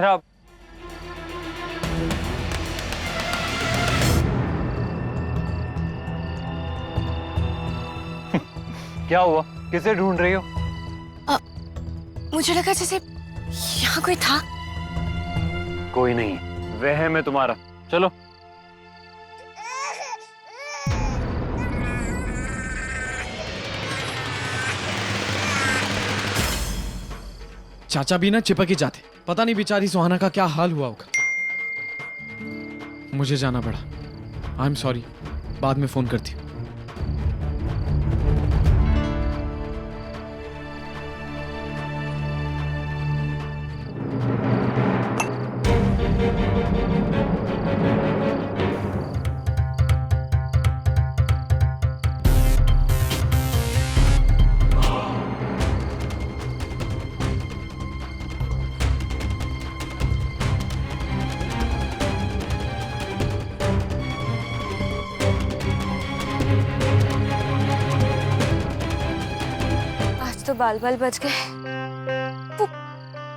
चेहरा। क्या हुआ? किसे ढूंढ रही हो? मुझे लगा जैसे यहाँ कोई था। कोई नहीं, वहम है तुम्हारा। चलो। चाचा भी ना चिपक ही जाते। पता नहीं बेचारी सुहाना का क्या हाल हुआ होगा। मुझे जाना पड़ा। आई एम सॉरी, बाद में फोन करती हूँ। तो बाल बाल बच गए।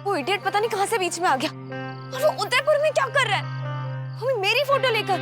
वो इडियट पता नहीं कहां से बीच में आ गया। और वो उदयपुर में क्या कर रहा है? वो मेरी फोटो लेकर।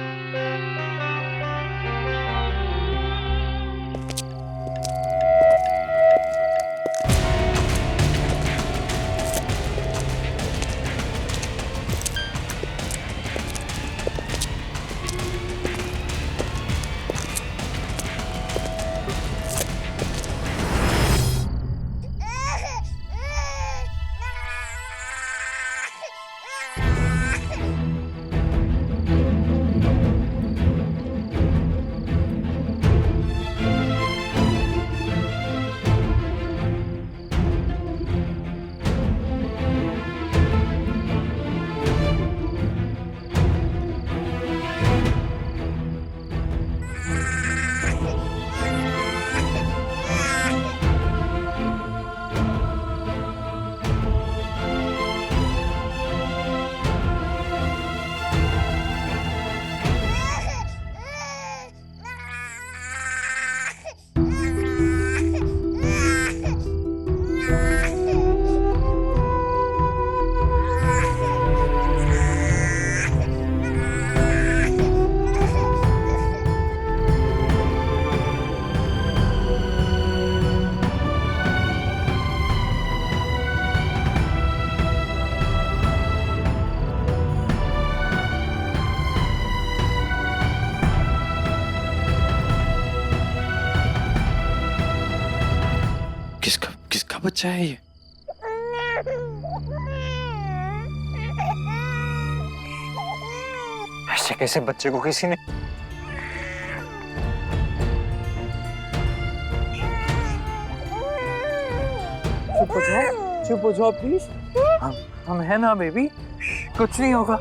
किसका बच्चा है ये? ऐसे कैसे बच्चे को किसी ने? चुप हो जाओ प्लीज। हम है ना बेबी, कुछ नहीं होगा।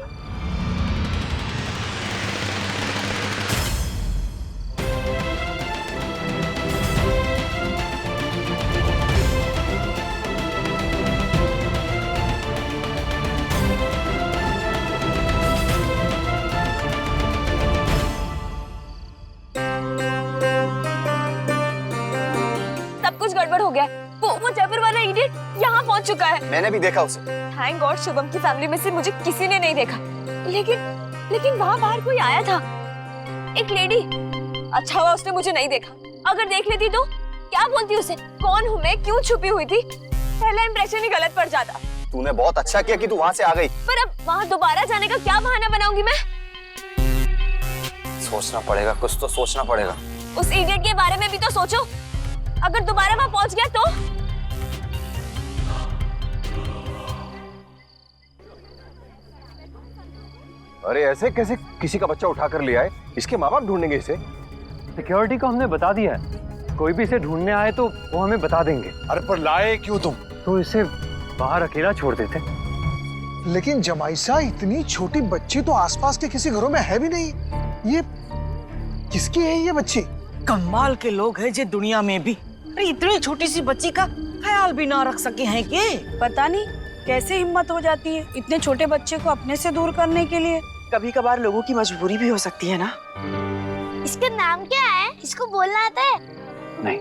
कुछ गड़बड़ हो गया। वो जयपुर वाला इडियट यहाँ पहुँच चुका है। मैंने भी देखा उसे। थैंक गॉड शुभम की फैमिली में से मुझे किसी ने नहीं देखा। लेकिन वहाँ बाहर कोई आया था, एक लेडी। अच्छा हुआ उसने मुझे नहीं देखा। अगर देख लेती तो क्या बोलती उसे? कौन हूँ मैं, क्यों छुपी हुई थी? पहला इंप्रेशन ही गलत पड़ जाता। तूने बहुत अच्छा किया कि तू वहाँ से आ गई। पर अब वहाँ दोबारा जाने का क्या बहाना बनाऊंगी मैं? सोचना पड़ेगा, कुछ तो सोचना पड़ेगा। उस इडियट के बारे में भी तो सोचो। अगर दोबारा वहां पहुंच गया तो? अरे ऐसे कैसे किसी का बच्चा उठा कर ले आए? इसके माँ बाप ढूंढेंगे इसे। सिक्योरिटी को हमने बता दिया है, कोई भी इसे ढूंढने आए तो वो हमें बता देंगे। अरे पर लाए क्यों तुम? तो इसे बाहर अकेला छोड़ देते। लेकिन जमाईसा, इतनी छोटी बच्ची तो आसपास के किसी घरों में है भी नहीं। ये किसकी है ये बच्ची? कमाल के लोग हैं जे दुनिया में भी। अरे इतनी छोटी सी बच्ची का ख्याल भी ना रख सके हैं के? पता नहीं कैसे हिम्मत हो जाती है इतने छोटे बच्चे को अपने से दूर करने के लिए। कभी कभार लोगों की मजबूरी भी हो सकती है ना। इसका नाम क्या है? इसको बोलना आता है? नहीं।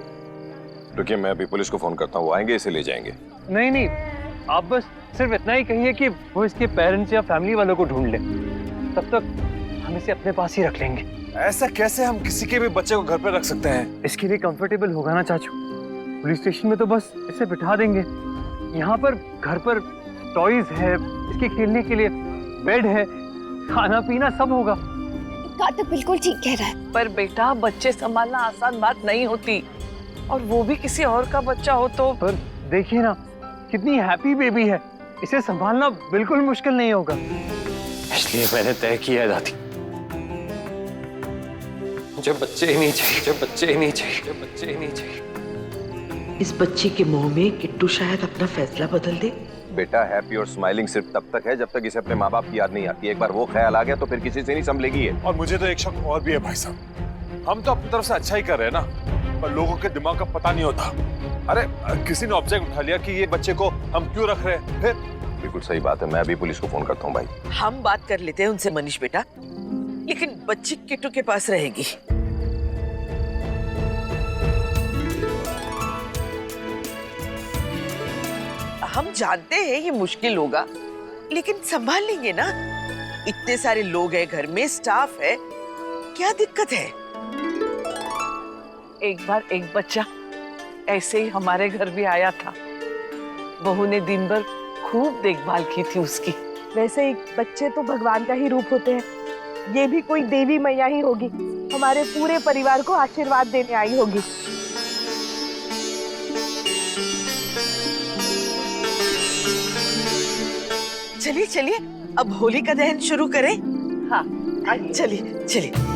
रुकिए, मैं अभी पुलिस को फोन करता हूँ, वो आएंगे, इसे ले जाएंगे। नहीं, आप बस सिर्फ इतना ही कहिए कि वो इसके पेरेंट्स या फैमिली वालों को ढूंढ ले। तब तक हम इसे अपने पास ही रख लेंगे। ऐसा कैसे हम किसी के भी बच्चे को घर पे रख सकते हैं? इसके लिए कंफर्टेबल होगा ना चाचू। पुलिस स्टेशन में तो बस इसे बिठा देंगे। यहाँ पर घर पर टॉयज है, इसके खेलने के लिए बेड है, खाना पीना सब होगा। कार्तिक बिल्कुल ठीक कह रहा है। पर बेटा बच्चे संभालना आसान बात नहीं होती, और वो भी किसी और का बच्चा हो तो। पर देखिए ना कितनी हैप्पी बेबी है, इसे संभालना बिल्कुल मुश्किल नहीं होगा। इसलिए मैंने तय किया है दादी, मुझे बच्चे ही नहीं चाहिए, मुझे बच्चे ही नहीं चाहिए, मुझे बच्चे ही नहीं चाहिए। इस बच्चे के मुंह में किट्टू शायद अपना फैसला बदल दे। बेटा हैप्पी और स्माइलिंग सिर्फ तब तक है जब तक इसे अपने माँ बाप की याद नहीं आती। एक बार वो ख्याल आ गया तो फिर किसी से नहीं संभलेगी ये। और मुझे तो एक शक और भी है भाई साहब, हम तो अपनी तरफ से अच्छा ही कर रहे हैं ना, पर लोगों के दिमाग का पता नहीं होता। अरे किसी ने ऑब्जेक्ट उठा लिया कि ये बच्चे को हम क्यों रख रहे हैं, फिर। बिल्कुल सही बात है, मैं अभी पुलिस को फोन करता हूँ भाई। हम बात कर लेते हैं उनसे मनीष बेटा, लेकिन बच्ची किट्टू के पास रहेगी। हम जानते हैं ये मुश्किल होगा, लेकिन संभाल लेंगे ना। इतने सारे लोग हैं घर में, स्टाफ है, क्या दिक्कत है। एक बार एक बच्चा ऐसे ही हमारे घर भी आया था। बहू ने दिन भर खूब देखभाल की थी उसकी। वैसे ही बच्चे तो भगवान का ही रूप होते हैं, ये भी कोई देवी मैया ही होगी, हमारे पूरे परिवार को आशीर्वाद देने आई होगी। चलिए चलिए अब होलिका दहन शुरू करें। हाँ चलिए चलिए।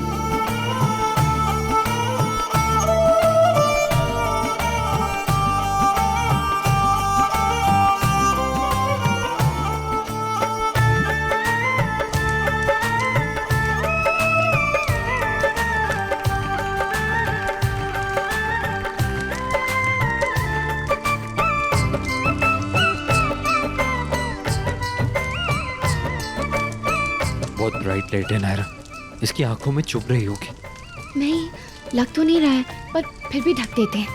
बहुत ब्राइट लाइट है नायरा, इसकी आंखों में चुभ रही होगी। नहीं, लग तो नहीं रहा है, पर फिर भी ढक देते हैं।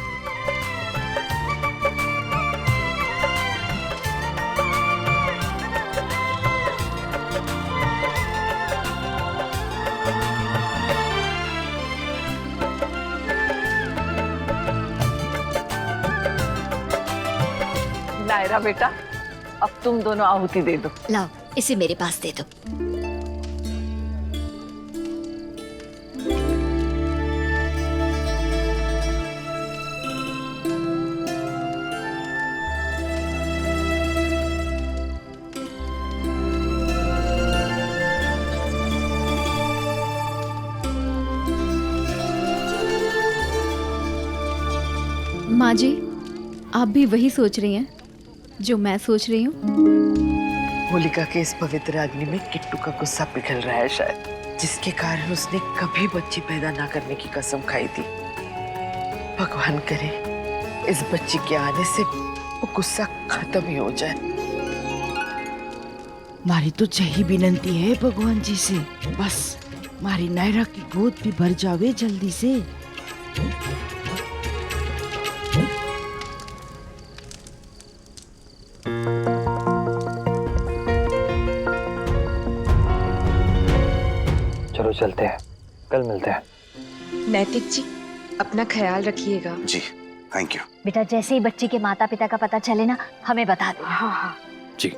नायरा बेटा, अब तुम दोनों आहुति दे दो। लाओ, इसे मेरे पास दे दो। माँ जी, आप भी वही सोच रही हैं जो मैं सोच रही हूँ। होलिका के इस पवित्र अग्नि में किट्टू का गुस्सा पिघल रहा है शायद, जिसके कारण उसने कभी बच्ची पैदा ना करने की कसम खाई थी। भगवान करे इस बच्ची के आने से वो गुस्सा खत्म ही हो जाए। मारी तो यही विनंती है भगवान जी से, बस मारी नायरा की गोद भी भर जावे जल्दी से। चलो चलते हैं, कल मिलते हैं। नैतिक जी, अपना ख्याल रखिएगा। जी थैंक यू। बेटा, जैसे ही बच्ची के माता पिता का पता चले ना, हमें बता दो। हाँ हाँ जी।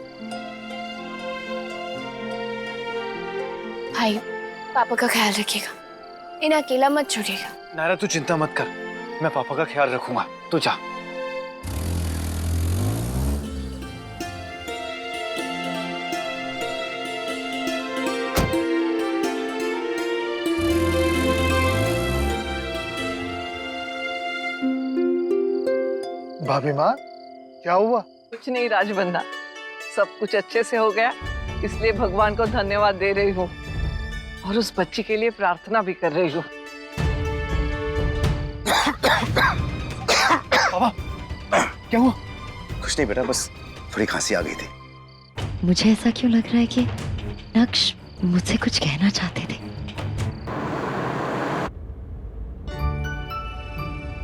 भाई, पापा का ख्याल रखिएगा, इन्हें अकेला मत छोड़िएगा। नायरा तू चिंता मत कर, मैं पापा का ख्याल रखूंगा, तू जा। भाभी माँ, क्या हुआ? कुछ नहीं राजबंदा, सब कुछ अच्छे से हो गया, इसलिए भगवान को धन्यवाद दे रही हूँ और उस बच्ची के लिए प्रार्थना भी कर रही हूँ। पापा, क्या हुआ? कुछ नहीं बेटा, बस थोड़ी खांसी आ गई थी। मुझे ऐसा क्यों लग रहा है कि नक्श मुझसे कुछ कहना चाहते थे।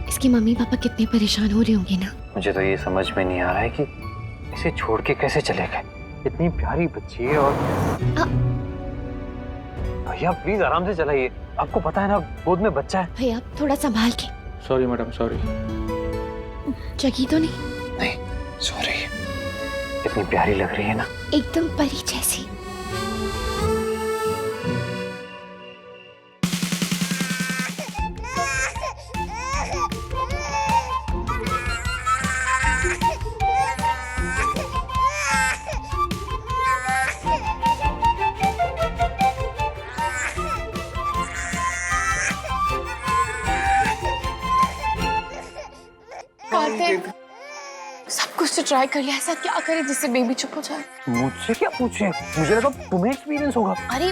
इसकी मम्मी पापा कितने परेशान हो रहे होंगे ना। मुझे तो ये समझ में नहीं आ रहा है कि इसे छोड़ के कैसे चले गए? इतनी प्यारी बच्ची है। और भैया प्लीज आराम से चलाइए, आपको पता है ना गोद में बच्चा है। भैया थोड़ा संभाल के। Sorry madam, sorry. जगी तो नहीं? नहीं सॉरी। कितनी प्यारी लग रही है ना, एकदम परी जैसी। सब कुछ तो ट्राई कर लिया, ऐसा क्या करे जिससे बेबी चुप हो जाए? मुझसे क्या पूछे? मुझे लगा तुम्हें एक्सपीरियंस होगा। अरे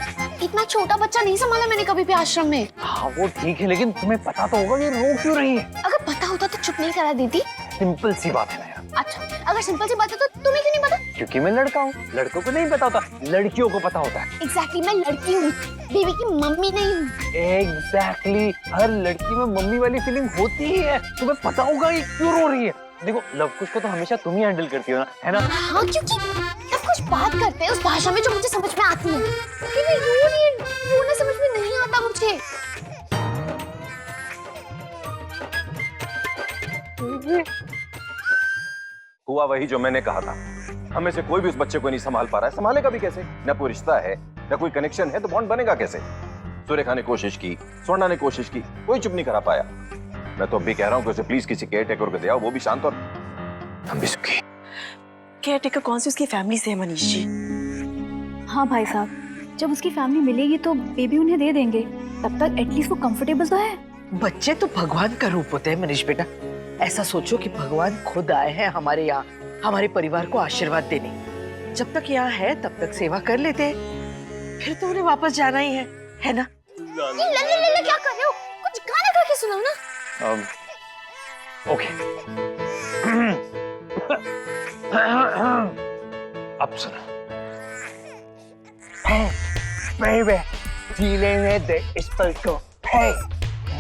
इतना छोटा बच्चा नहीं संभाला मैंने कभी भी आश्रम में। हाँ वो ठीक है, लेकिन तुम्हें पता तो होगा ये रो क्यों रही है? अगर पता होता तो चुप नहीं करा देती। सिंपल सी बात है ना। अच्छा अगर सिंपल सी बात है तो तुम्हें क्यों नहीं पता? क्योंकि मैं लड़का हूँ, लड़कों को नहीं पता होता, लड़कियों को पता होता है। एग्जैक्टली मैं लड़की हूँ, बेबी की मम्मी नहीं हूँ। एग्जैक्टली हर लड़की में मम्मी वाली फीलिंग होती ही है। तुम्हें पता होगा ये क्यों रो रही है। देखो लव कुश को तो हमेशा तुम ही हैंडल करती हो ना, है ना? हाँ क्योंकि लव कुश बात करते हैं उस भाषा में जो मुझे समझ में आती है। लेकिन रो रही है, रोना समझ में नहीं आता मुझे। हुआ वही जो मैंने कहा था, हमें से कोई भी उस बच्चे को नहीं संभाल पा रहा है। संभालेगा भी कैसे? न कोई रिश्ता है न कोई कनेक्शन है, तो बॉन्ड बनेगा कैसे? सुरेखा ने कोशिश की, स्वर्णा ने कोशिश की, कोई चुप नहीं करा पाया। मैं तो अब भी कह रहा हूँ कि उसे प्लीज किसी केयर टेकर को दे आओ, वो भी शांत और हम भी सुखी। केयर टेकर कौन सी उसकी फैमिली से है मनीष जी? हाँ भाई साहब, जब उसकी फैमिली मिलेगी तो बेबी उन्हें दे देंगे, तब तक एटलीस्ट वो कंफर्टेबल तो है। बच्चे तो भगवान का रूप होते हैं मनीष बेटा। ऐसा सोचो कि भगवान खुद आए हैं हमारे यहाँ, हमारे परिवार को आशीर्वाद देने। जब तक यहाँ है तब तक सेवा कर लेते हैं, फिर तो उन्हें वापस जाना ही है ना? ये क्या कर रहे हो? कुछ गाना गा के सुनाओ ना। ओके। अब सुनो। Hey, baby, जीलेंगे दे इस पल को। Hey,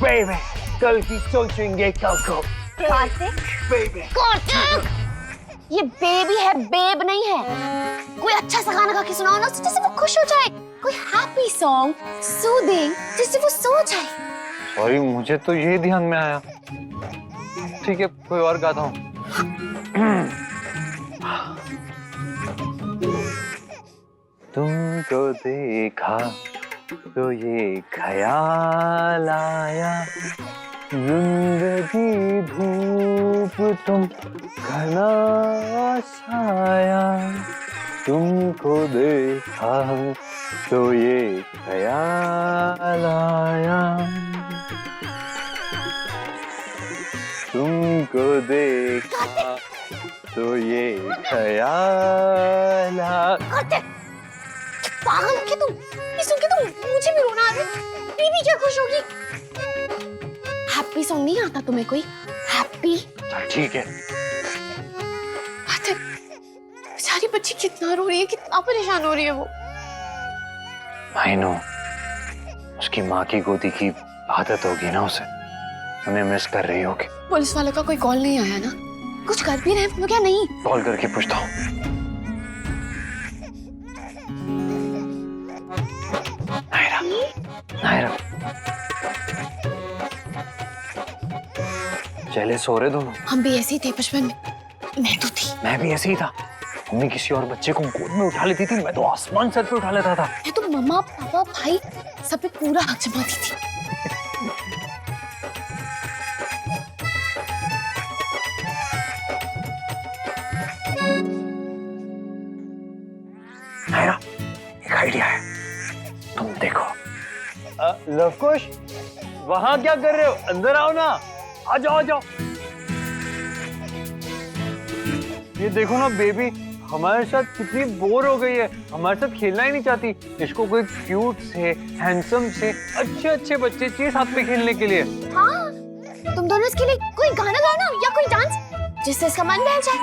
baby, कल की सोचेंगे कल को। कार्तिक, Baby, कार्तिक, ये बेबी है, बेब नहीं है। कोई अच्छा सा गाना गा के सुनाओ ना जिससे वो खुश हो जाए। कोई हैप्पी सॉन्ग, सूदिंग, जिससे वो सो जाए। सॉरी मुझे तो ये ध्यान में आया। ठीक है कोई और गाता हूँ। तुमको देखा तो ये ख्याल आया, जिंदगी धूप तुम घना साया। तुमको देखा तो ये ख्याल आया, तुमको देखा तो ये ख्याल आया। पागल हो क्या तुम? ये सुन के तुम मुझे भी रोना आ रहा है। बेबी क्या खुश होगी? हैप्पी सॉन्ग नहीं आता तुम्हें कोई? हैप्पी? चल ठीक है। बेचारी बच्ची कितना रो रही है, कितना परेशान हो रही है वो। I know, उसकी माँ की गोदी की आदत होगी ना उसे, उन्हें मिस कर रही होगी। पुलिस वालों का कोई कॉल नहीं आया ना? कुछ कर भी रहे हैं क्या? नहीं कॉल करके पूछता हूँ। नायरा, नायरा, चले सो रहे दोनों? हम भी ऐसे ही थे बचपन में, मैं तो थी। मैं भी ऐसे ही था। मम्मी किसी और बच्चे को गोद में उठा लेती थी, मैं तो आसमान सर पे उठा लेता था। मैं तो मम्मा पापा भाई सब पे पूरा हक जमाती थी। नायरा, एक आइडिया है, तुम देखो। लवकुश, वहां क्या कर रहे हो? अंदर आओ ना, आ जाओ आ जाओ। ये देखो ना बेबी हमारे साथ कितनी बोर हो गई है, हमारे साथ खेलना ही नहीं चाहती। इसको कोई क्यूट से, हैंडसम से, अच्छे अच्छे बच्चे चाहिए साथ में खेलने के लिए। हाँ, तुम दोनों इसके लिए कोई गाना गाओ ना या कोई डांस जिससे इसका मन बहल जाए।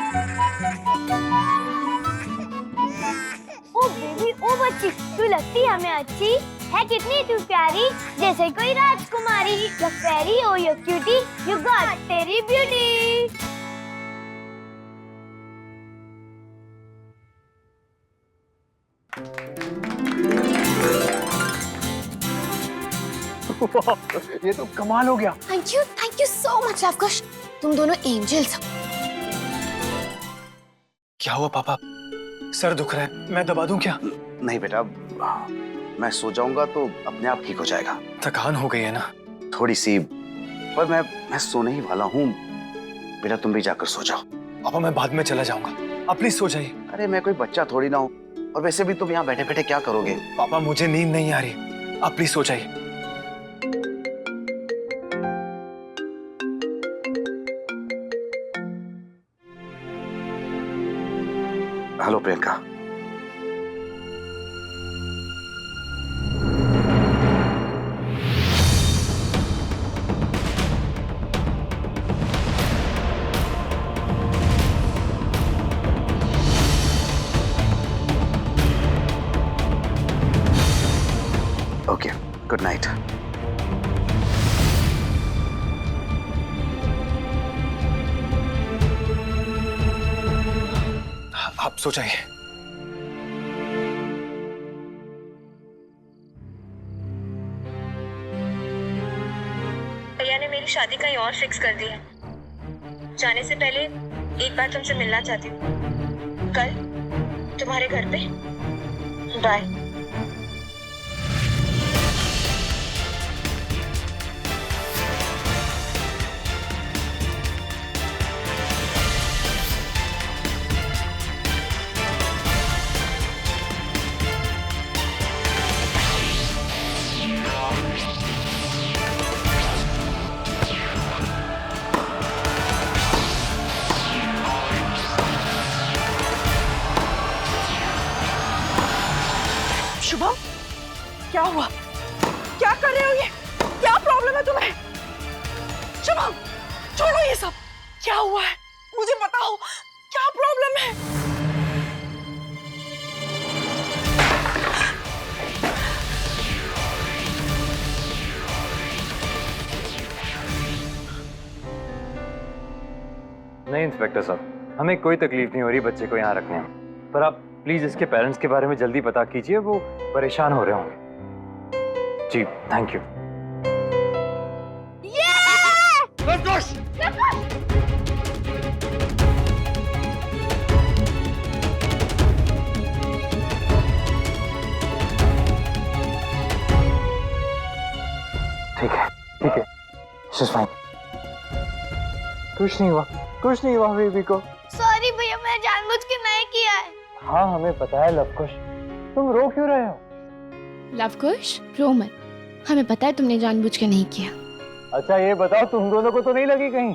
ओ बेबी, ओ बच्ची, तू लगती हमें अच्छी है, कितनी तू प्यारी, जैसे कोई राजकुमारी। You fairy oh you cutie, you got तेरी ब्यूटी। वाह, ये तो कमाल हो गया। Thank you so much Lavkush, तुम दोनों एंजल्स हो। क्या हुआ पापा, सर दुख रहा है, मैं दबा दूं क्या? नहीं बेटा, मैं सो जाऊंगा तो अपने आप ठीक हो जाएगा। थकान हो गई है ना थोड़ी सी, पर मैं सोने ही वाला हूँ। बेटा तुम भी जाकर सो जाओ। पापा मैं बाद में चला जाऊंगा, आप प्लीज सो जाइए। अरे मैं कोई बच्चा थोड़ी ना हूँ, और वैसे भी तुम यहाँ बैठे बैठे क्या करोगे? पापा मुझे नींद नहीं आ रही, आप प्लीज सो जाइए। Hello Priyanka. Okay, good night. आप सो जाइए। भैया ने मेरी शादी कहीं और फिक्स कर दी है। जाने से पहले एक बार तुमसे मिलना चाहती हूँ, कल तुम्हारे घर पे। बाय। शुभम, क्या हुआ? क्या कर रहे हो ये? क्या प्रॉब्लम है तुम्हें? शुभम, छोड़ो ये सब। क्या हुआ है? मुझे बताओ, क्या प्रॉब्लम है? नहीं इंस्पेक्टर साहब, हमें कोई तकलीफ नहीं हो रही बच्चे को यहाँ रखने में, पर आप प्लीज इसके पेरेंट्स के बारे में जल्दी पता कीजिए, वो परेशान हो रहे होंगे। जी थैंक यू। ठीक है, she's fine। कुछ नहीं हुआ बेबी को। सॉरी भैया, मैं जानबूझ के नहीं किया है। हाँ हमें पता है लवकुश, तुम रो क्यों रहे हो? लवकुश, रो मत, हमें पता है तुमने जानबूझ के नहीं किया। अच्छा ये बताओ, तुम दोनों को तो नहीं लगी कहीं?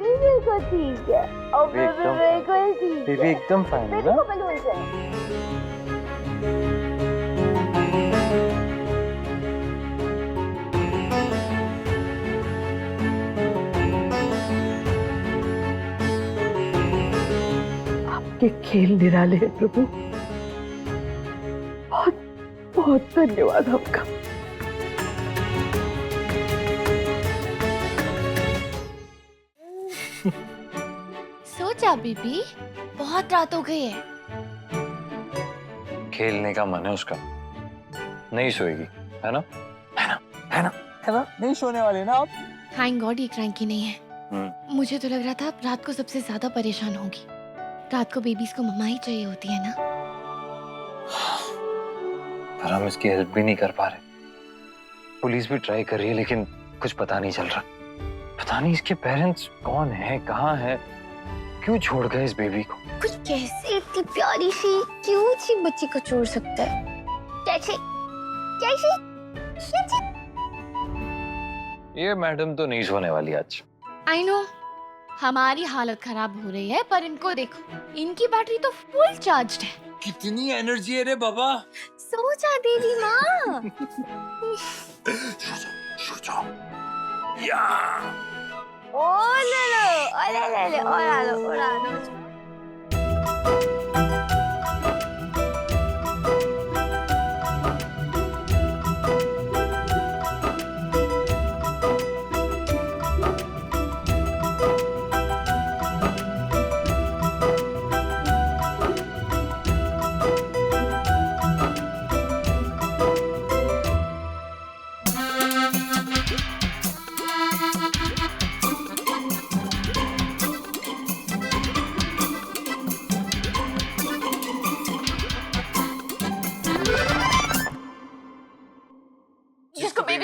बिल्कुल ठीक है, और बिल्कुल ठीक है। बेबी एकदम फाइन है ना? बलून से। आपके खेल निराले हैं प्रभु, बहुत बहुत धन्यवाद आपका। सो जा बेबी, बहुत रात हो गई है। खेलने का मन है उसका, नहीं सोएगी, है ना? नहीं सोने वाले ना आप? थैंक गॉड ये क्रैंकी नहीं है। मुझे तो लग रहा था रात को सबसे ज्यादा परेशान होगी। रात को बेबीज को मम्मा ही चाहिए होती है ना। पर हम इसकी हेल्प भी नहीं कर पा रहे। पुलिस भी ट्राई कर रही है लेकिन कुछ पता नहीं चल रहा। पता नहीं इसके पेरेंट्स कौन है, कहाँ है, क्यों छोड़ गए इस बेबी को? कुछ कैसे इतनी प्यारी सी क्यूट सी बच्ची को छोड़ सकता है? कैसे कैसे कैसे? ये मैडम तो नहीं सोने वाली आज। आई नो, हमारी हालत खराब हो रही है, पर इनको देखो, इनकी बैटरी तो फुल चार्ज्ड है। कितनी एनर्जी है रे बाबा। सो जा देवी माँ। सो जाओ। ओ ले लो, और आ लो।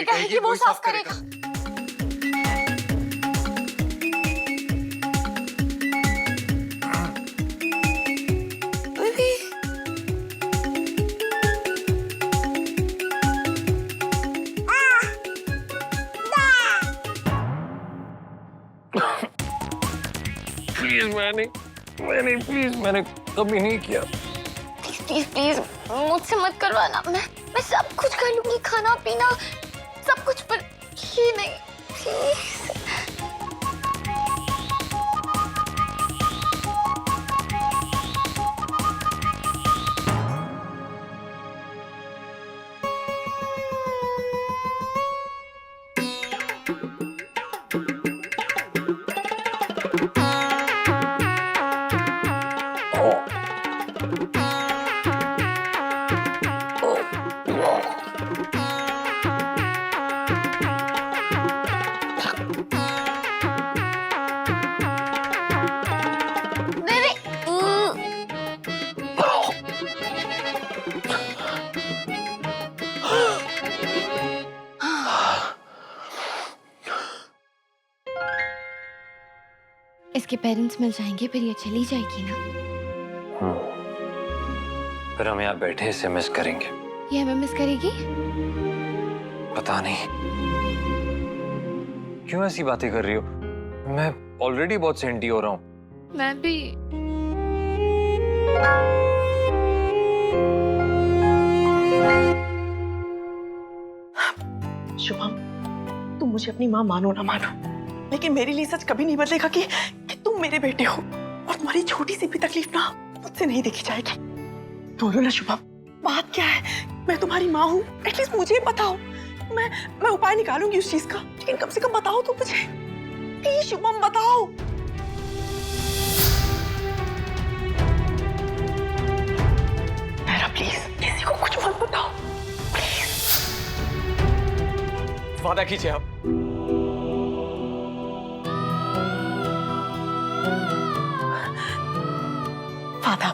बेबी का है कि वो साफ करेगा। बेबी प्लीज मैंने कभी नहीं किया। प्लीज प्लीज मुझसे मत करवाना। मैं सब कुछ कर लूंगी, खाना पीना सब कुछ, पर ये नहीं प्लीज। इसके पेरेंट्स मिल जाएंगे, फिर ये चली जाएगी ना। फिर हम यहाँ बैठे इसे मिस करेंगे। ये हमें मिस करेगी? पता नहीं क्यों ऐसी बातें कर रही हो। मैं ऑलरेडी बहुत सेंटी हो रहा हूँ। मैं भी। शुभम, तुम मुझे अपनी माँ मानो ना मानो, लेकिन मेरे लिए सच कभी नहीं बदलेगा कि तुम मेरे बेटे हो और तुम्हारी छोटी सी भी तकलीफ ना मुझसे नहीं देखी जाएगी। बोलो ना शुभम, बात क्या है? मैं तुम्हारी माँ हूँ, एटलीस्ट मुझे बताओ। मैं उपाय निकालूंगी उस चीज का, लेकिन कम से कम बताओ तो मुझे। प्लीज शुभम बताओ। मेरा प्लीज किसी को कुछ मत बताओ प्लीज। वादा कीजिए आप। वादा?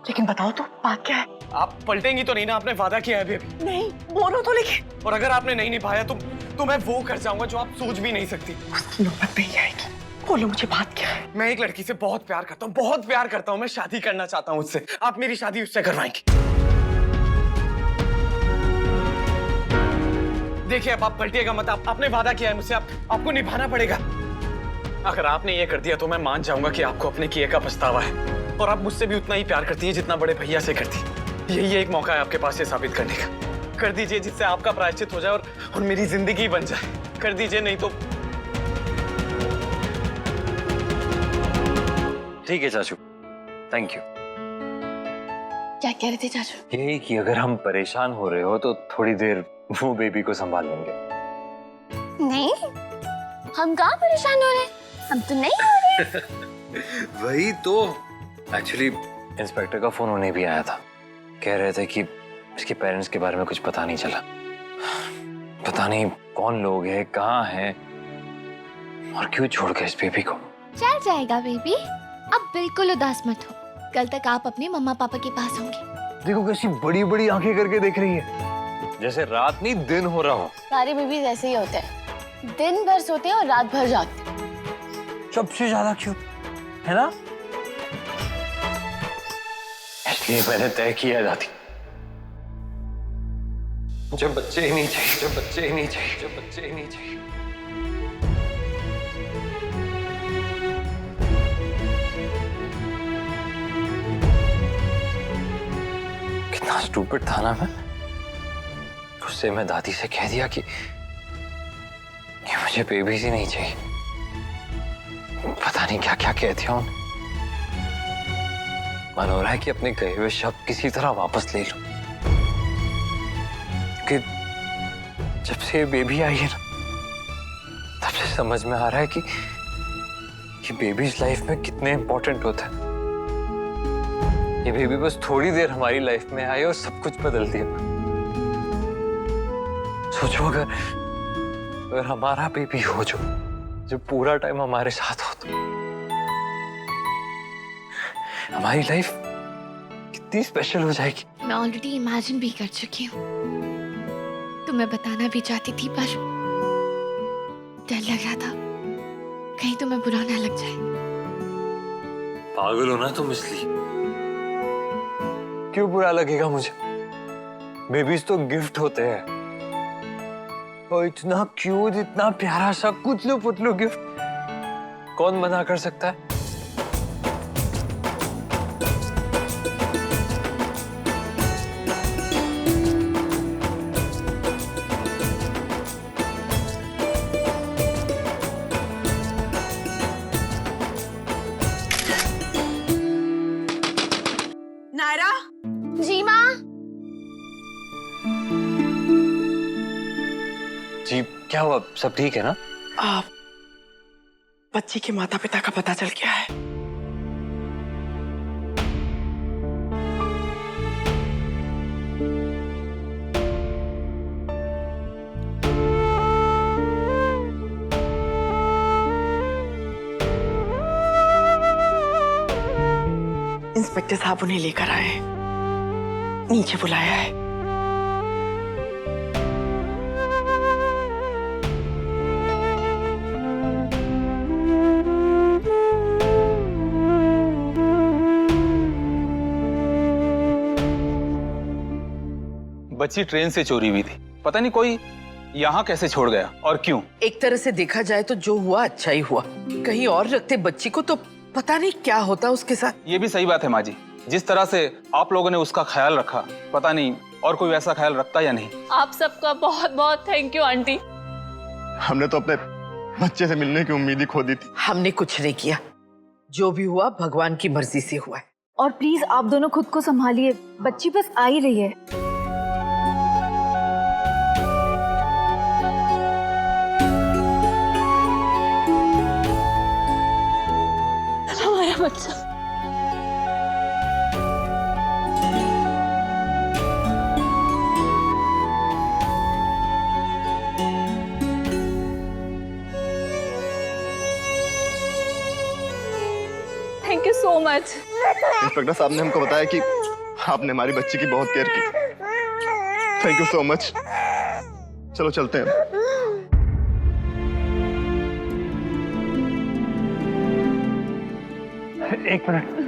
लेकिन बताओ तो बात क्या है? आप पलटेंगी तो नहीं ना? आपने वादा किया है अभी। नहीं, बोलो तो। लेकिन और अगर आपने नहीं निभाया तो मैं वो कर जाऊंगा जो आप सोच भी नहीं सकती। उसकी नौबत नहीं आएगी। बोलो मुझे बात क्या है? मैं एक लड़की से बहुत प्यार करता हूँ, बहुत प्यार करता हूँ। मैं शादी करना चाहता हूँ उससे। आप मेरी शादी उससे करवाएंगी? देखिए अब आप पलटिएगा मत। आपने वादा किया है मुझसे, आपको निभाना पड़ेगा। अगर आपने ये कर दिया तो मैं मान जाऊंगा कि आपको अपने किए का पछतावा है और आप मुझसे भी उतना ही प्यार करती हैं जितना बड़े भैया से करती हैं। यही एक मौका है आपके पास ये साबित करने का। कर दीजिए जिससे आपका प्रायश्चित हो जाए और मेरी जिंदगी बन जाए। कर दीजिए, नहीं तो। ठीक है चाचू, थैंक यू। क्या कह रहे थे चाचू? यही कि अगर हम परेशान हो रहे हो तो थोड़ी देर वो बेबी को संभाल लेंगे। नहीं, हम कहाँ परेशान हो रहे हैं? हम तो नहीं हो रहे। वही तो। एक्चुअली इंस्पेक्टर का फोन उन्हें भी आया था। कह रहे थे कि इसके पेरेंट्स के बारे में कुछ पता नहीं चला। पता नहीं कौन लोग हैं, कहाँ हैं और क्यों छोड़ गए इस बेबी को। चल जाएगा बेबी, अब बिल्कुल उदास मत हो। कल तक आप अपने मम्मा पापा के पास होंगे। देखो कैसी बड़ी बड़ी आंखें करके देख रही है, जैसे रात नहीं दिन हो रहा हो। सारे बेबीज ऐसे ही होते हैं, दिन भर सोते हैं और रात भर जागते हैं। सबसे ज्यादा क्यूट है ना? इसलिए मैंने तय किया जाती, मुझे बच्चे ही नहीं चाहिए, जो बच्चे ही नहीं चाहिए, जो बच्चे ही नहीं चाहिए। कितना स्टूपिड था ना मैं। उससे मैं दादी से कह दिया कि मुझे बेबीज ही नहीं चाहिए। पता नहीं क्या क्या कह दिया उन्हें। मन हो रहा है कि अपने कहे हुए शब्द किसी तरह वापस ले लूं, कि जब से ये बेबी आई है ना, तब से समझ में आ रहा है कि ये बेबीज लाइफ में कितने इंपॉर्टेंट होते हैं। ये बेबी बस थोड़ी देर हमारी लाइफ में आए और सब कुछ बदल दिया। सोचो अगर हमारा बेबी हो जो पूरा टाइम हमारे साथ हो, तो हमारी लाइफ कितनी स्पेशल हो जाएगी। मैं ऑलरेडी इमेजिन भी कर चुकी हूँ। तुम तुम्हें बताना भी चाहती थी, पर डर लग रहा था कहीं तुम्हें बुरा ना लग जाए। पागल हो ना तुम इसलिए? क्यों बुरा लगेगा मुझे? बेबीज तो गिफ्ट होते हैं, और इतना क्यूट, इतना प्यारा सा कुतलू पुतलू गिफ्ट कौन मना कर सकता है? नायरा। जी माँ। जी क्या हुआ? सब ठीक है ना? बच्ची के माता पिता का पता चल गया है। इंस्पेक्टर साहब उन्हें लेकर आए, नीचे बुलाया है। बच्ची ट्रेन से चोरी हुई थी, पता नहीं कोई यहाँ कैसे छोड़ गया और क्यों। एक तरह से देखा जाए तो जो हुआ अच्छा ही हुआ। कहीं और रखते बच्ची को तो पता नहीं क्या होता उसके साथ। ये भी सही बात है माँ जी, जिस तरह से आप लोगों ने उसका ख्याल रखा, पता नहीं और कोई वैसा ख्याल रखता या नहीं। आप सबका बहुत बहुत थैंक यू आंटी। हमने तो अपने बच्चे से मिलने की उम्मीद ही खो दी थी। हमने कुछ नहीं किया, जो भी हुआ भगवान की मर्जी से हुआ है। और प्लीज आप दोनों खुद को संभालिए, बच्ची बस आ ही रही है। हमारा बच्चा। Thank you so much. Inspector साहब ने हमको बताया कि आपने हमारी बच्ची की बहुत केयर की। Thank you so much. चलो चलते हैं। एक मिनट।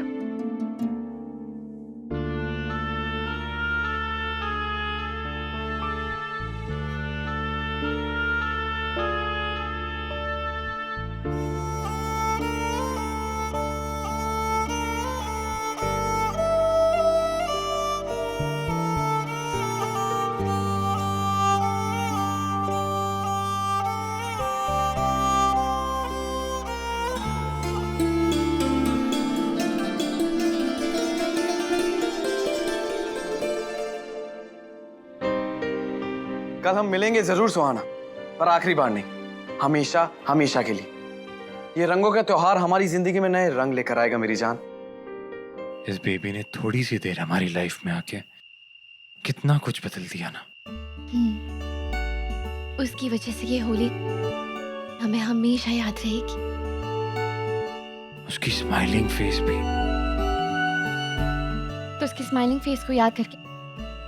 कल हम मिलेंगे जरूर सुहाना, पर आखिरी बार नहीं, हमेशा हमेशा के लिए। ये रंगों का त्योहार हमारी जिंदगी में नए रंग लेकर आएगा मेरी जान। इस बेबी ने थोड़ी सी देर हमारी लाइफ में आके कितना कुछ बदल दिया ना। उसकी वजह से ये होली हमें हमेशा याद रहेगी। उसकी स्माइलिंग फेस भी। तो उसकी स्माइलिंग फेस को याद करके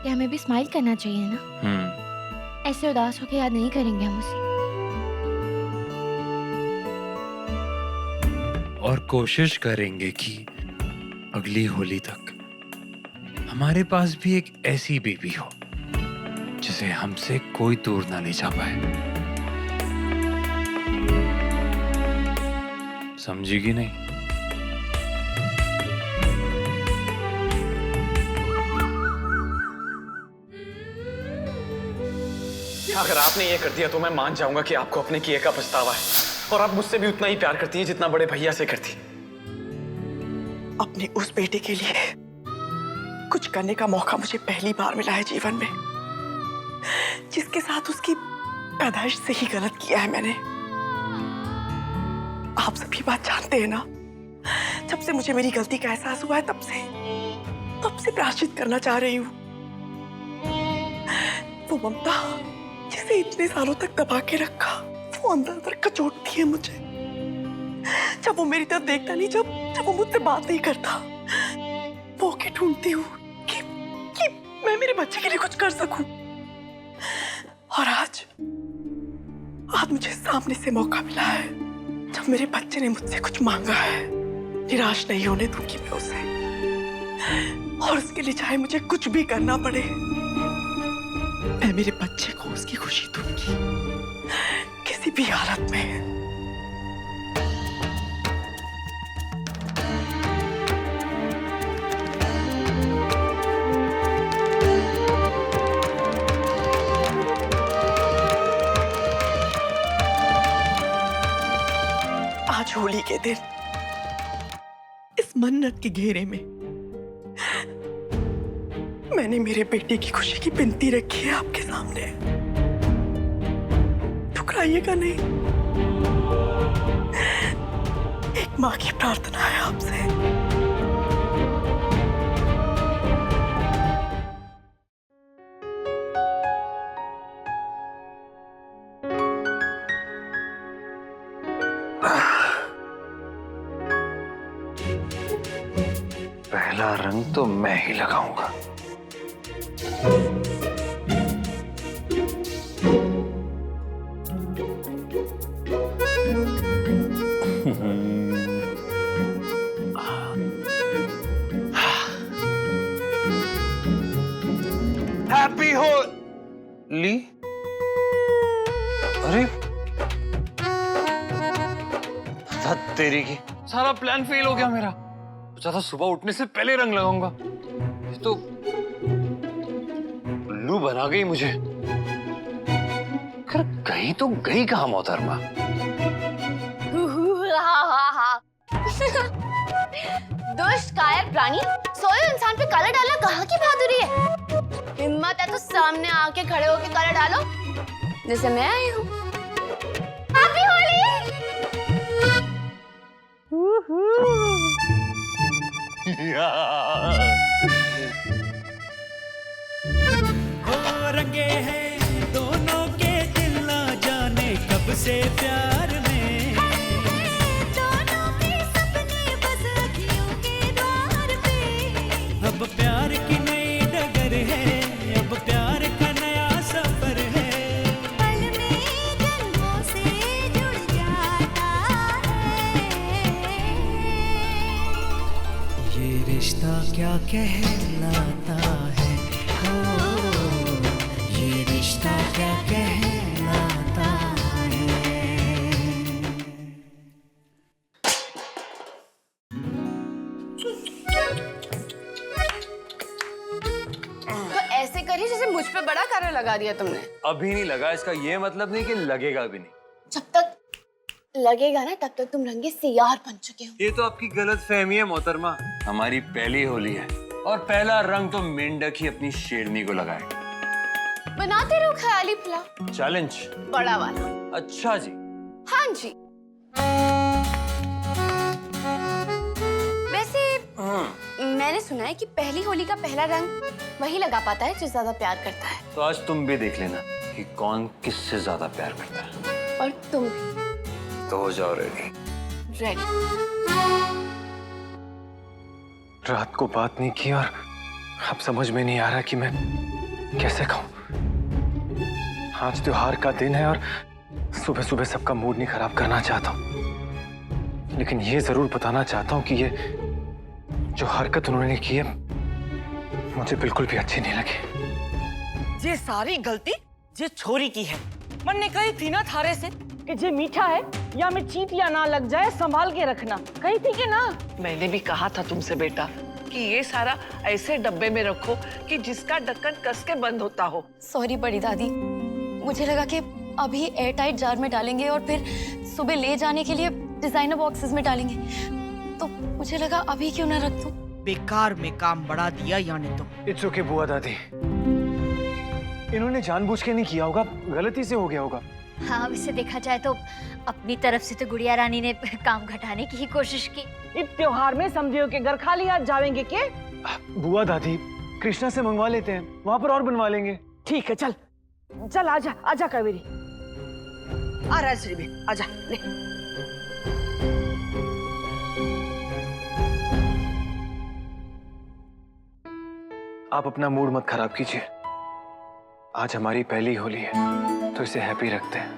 क्या हमें भी स्माइल करना चाहिए ना? ऐसे उदास होकर याद नहीं करेंगे हम उसे। और कोशिश करेंगे कि अगली होली तक हमारे पास भी एक ऐसी बेबी हो जिसे हमसे कोई दूर ना ले जा पाए। समझेगी नहीं? अगर आपने ये कर दिया तो मैं मान जाऊंगा कि आपको अपने किए का पछतावा है, और आप मुझसे भी उतना ही प्यार करती हैं जितना बड़े भैया से करती। अपने उस बेटे के लिए कुछ करने का मौका मुझे पहली बार मिला है जीवन में, जिसके साथ उसकी पैदाइश से ही गलत किया है मैंने। आप सभी बात जानते हैं ना, जब से मुझे मेरी गलती का एहसास हुआ है तब से प्रायश्चित करना चाह रही हूँ। वो ममता जिसे इतने सालों तक दबा के रखा, वो अंदर अंदर कचोटती है मुझे। जब वो मेरी तरफ देखता नहीं, जब वो मुझसे बात नहीं करता, मौके ढूंढती हूँ कि मैं मेरे बच्चे के लिए कुछ कर सकूं। और आज मुझे सामने से मौका मिला है, जब मेरे बच्चे ने मुझसे कुछ मांगा है। निराश नहीं होने दूंगी मैं उसे, और उसके लिए चाहे मुझे कुछ भी करना पड़े, मैं मेरे बच्चे को उसकी खुशी दूंगी, किसी भी हालत में। आज होली के दिन इस मन्नत के घेरे में मैंने मेरे बेटे की खुशी की बिनती रखी है आपके सामने। ठुकराइएगा नहीं, एक माँ की प्रार्थना है आपसे। पहला रंग तो मैं ही लगाऊंगा। हैप्पी होली। अरे तेरी की सारा प्लान फेल हो गया मेरा। सोचा था सुबह उठने से पहले रंग लगाऊंगा, ये तो उल्लू बना गई मुझे। कर गई तो गई कहाँ मोहतरमा। दुष्ट कायर प्राणी, सोए इंसान पे कलर डालना कहाँ की बहादुरी है। हिम्मत है तो सामने आके खड़े होके कलर डालो, जैसे मैं आई हूँ। हैप्पी होली। रंगे हैं दोनों के दिल, ना जाने कब से प्यार में। दोनों के सपने बस अखियों के द्वार पे। अब प्यार की नई डगर है, अब प्यार का नया सफर है। पल में जन्मों से जुड़ जाता है। ये रिश्ता क्या कहलाता है, ये रिश्ता क्या कहलाता है। तो ऐसे करिए जैसे मुझ पे बड़ा कलर लगा दिया तुमने। अभी नहीं लगा, इसका ये मतलब नहीं कि लगेगा भी नहीं। जब तक लगेगा ना तब तक तुम रंगे सियार बन चुके हो। ये तो आपकी गलत फहमी है मोहतरमा। हमारी पहली होली है और पहला रंग तो मेंढक ही अपनी शेरनी को लगाएगा। बनाते रहो ख्याली फिला। चैलेंज बड़ा वाला। अच्छा जी। हाँ जी। वैसे मैंने सुना है कि पहली होली का पहला रंग वही लगा पाता है जो ज्यादा प्यार करता है। तो आज तुम भी देख लेना कि कौन किससे ज्यादा प्यार करता है। और तुम भी। तो हो जाओ रेडी। रेडी। रात को बात नहीं की और अब समझ में नहीं आ रहा कि मैं कैसे खाऊं। आज त्योहार का दिन है और सुबह सुबह सबका मूड नहीं खराब करना चाहता हूं, लेकिन ये जरूर बताना चाहता हूं कि ये जो हरकत उन्होंने की है मुझे बिल्कुल भी अच्छी नहीं लगी। ये सारी गलती ये छोरी की है। मन ने कही थी ना थारे से कि जे मीठा है या में चींटिया ना लग जाए संभाल के रखना, कही थी कि ना। मैंने भी कहा था तुमसे बेटा कि ये सारा ऐसे डब्बे में रखो कि जिसका ढक्कन कस के बंद होता हो। सॉरी बड़ी दादी, मुझे लगा कि अभी एयर टाइट जार में डालेंगे और फिर सुबह ले जाने के लिए डिजाइनर बॉक्सेस में डालेंगे, तो मुझे लगा अभी क्यों ना रख दूं। बेकार में काम बढ़ा दिया यानी तो। इट्स ओके बुआ दादी, इन्होंने जानबूझ के नहीं किया होगा, गलती से हो गया होगा। हाँ, अब इसे देखा जाए तो अपनी तरफ से तो गुड़िया रानी ने काम घटाने की ही कोशिश की। इस त्योहार में समझियो के घर खाली हाथ जावेंगे के। बुआ दादी कृष्णा से मंगवा लेते हैं, वहां पर और बनवा लेंगे। ठीक है चल चल, आजा आजा कावेरी, आ रहा श्री भी, आजा ले। आप अपना मूड मत खराब कीजिए, आज हमारी पहली होली है तो इसे हैप्पी रखते हैं।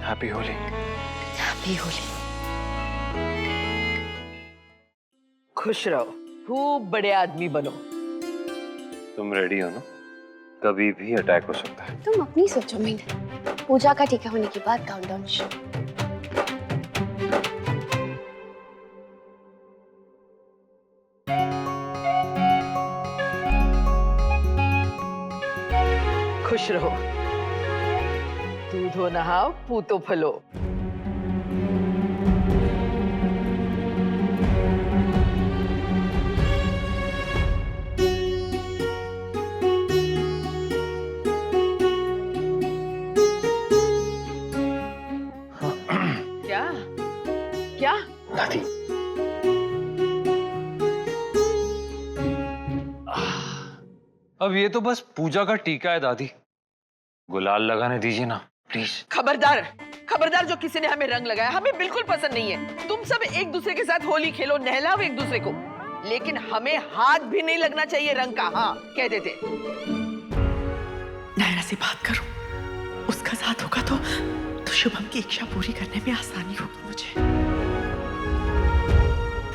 हैप्पी होली। हैप्पी होली। खुश रहो, खूब बड़े आदमी बनो। तुम रेडी हो ना? कभी भी अटैक हो सकता है। तुम अपनी सोचो मीना। पूजा का टीका होने के बाद काउंटडाउन शुरू। खुश रहो, दूधो नहाओ, पूतो फलो। क्या क्या दादी, अब ये तो बस पूजा का टीका है दादी, गुलाल लगाने दीजिए ना प्लीज। खबरदार, खबरदार, जो किसी ने हमें रंग लगाया हमें बिल्कुल पसंद नहीं है। तुम सब एक दूसरे के साथ होली खेलो, नहलाओ एक दूसरे को, लेकिन हमें हाथ भी नहीं लगना चाहिए रंग का। हाँ कह देते। नायरा से बात करो, उसका साथ होगा तो शुभम की इच्छा पूरी करने में आसानी होगी मुझे।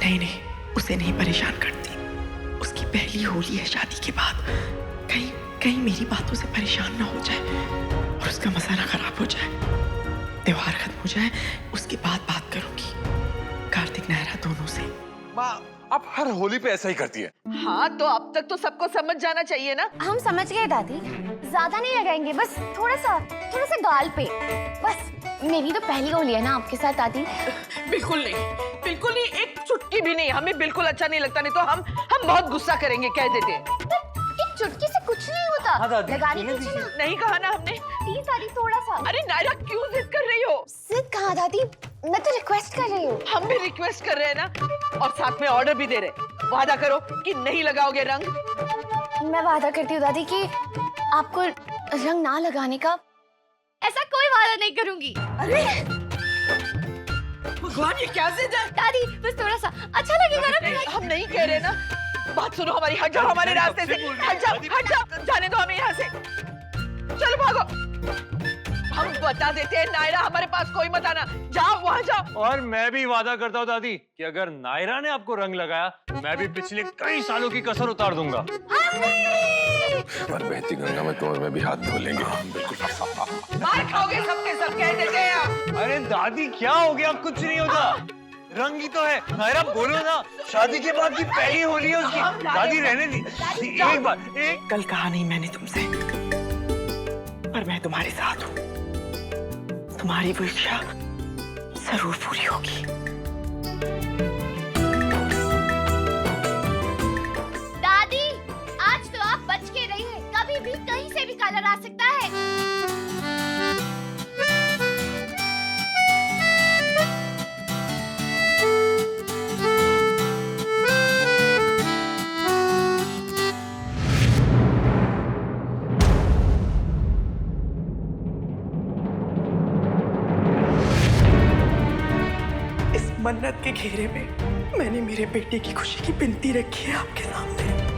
नहीं नहीं, उसे नहीं परेशान करती। उसकी पहली होली है शादी के बाद, कहीं मेरी बातों से परेशान ना हो जाए और उसका मजा ना खराब हो जाए। त्योहार खत्म हो जाए उसके बाद बात करूंगी कार्तिक नायरा दोनों से। माँ, आप हर होली पे ऐसा ही करती है। हाँ तो अब तक तो सबको समझ जाना चाहिए ना। हम समझ गए दादी, ज्यादा नहीं लगाएंगे, बस थोड़ा सा गाल पे। बस मेरी तो पहली होली है ना आपके साथ दादी। बिल्कुल नहीं, बिल्कुल नहीं, एक चुटकी भी नहीं। हमें बिल्कुल अच्छा नहीं लगता, नहीं तो हम बहुत गुस्सा करेंगे। कह देते एक चुटकी से कुछ नहीं होता। लगाने दीजिए ना। नहीं कहा ना हमने? प्लीज दादी थोड़ा सा। अरे नायरा क्यों जिद कर रही हो? जिद कहाँ दादी, मैं तो रिक्वेस्ट कर रही हूँ। हम भी रिक्वेस्ट कर रहे हैं ना, और साथ में ऑर्डर भी दे रहे। वादा करो कि नहीं लगाओगे रंग। मैं वादा करती हूँ दादी कि आपको रंग ना लगाने का। ऐसा कोई वादा नहीं करूंगी। अरे भगवान, ये क्या जिद है? दादी बस थोड़ा सा अच्छा लगेगा ना। हम नहीं कह रहे ना, बात सुनो हमारी। हट जाओ हमारे रास्ते से, हट जाओ, हट जाओ, जाने दो हमें यहाँ से। चलो भागो। हम बता देते हैं नायरा, हमारे पास कोई मत आना। जाओ वहाँ जाओ। और मैं भी वादा करता हूँ दादी कि अगर नायरा ने आपको रंग लगाया, मैं भी पिछले कई सालों की कसर उतार दूंगा। पर बहती गंगा में तुम्हें में भी हाथ धो लेंगे। बिल्कुल। मार खाओगे सबके सब, कह देते हैं आप। अरे दादी क्या हो गया? कुछ नहीं होता, रंग ही तो है। नायरा बोलो ना, शादी के बाद की पहली होली है उसकी। दादी रहने दी एक बार। कल कहा नहीं मैंने तुमसे, पर मैं तुम्हारे साथ हूँ। तुम्हारी वो इच्छा जरूर पूरी होगी। दादी आज तो आप बच के रहिए, कभी भी कहीं से भी कलर आ सकता है। मन्नत के घेरे में मैंने मेरे बेटे की खुशी की बिनती रखी है आपके सामने।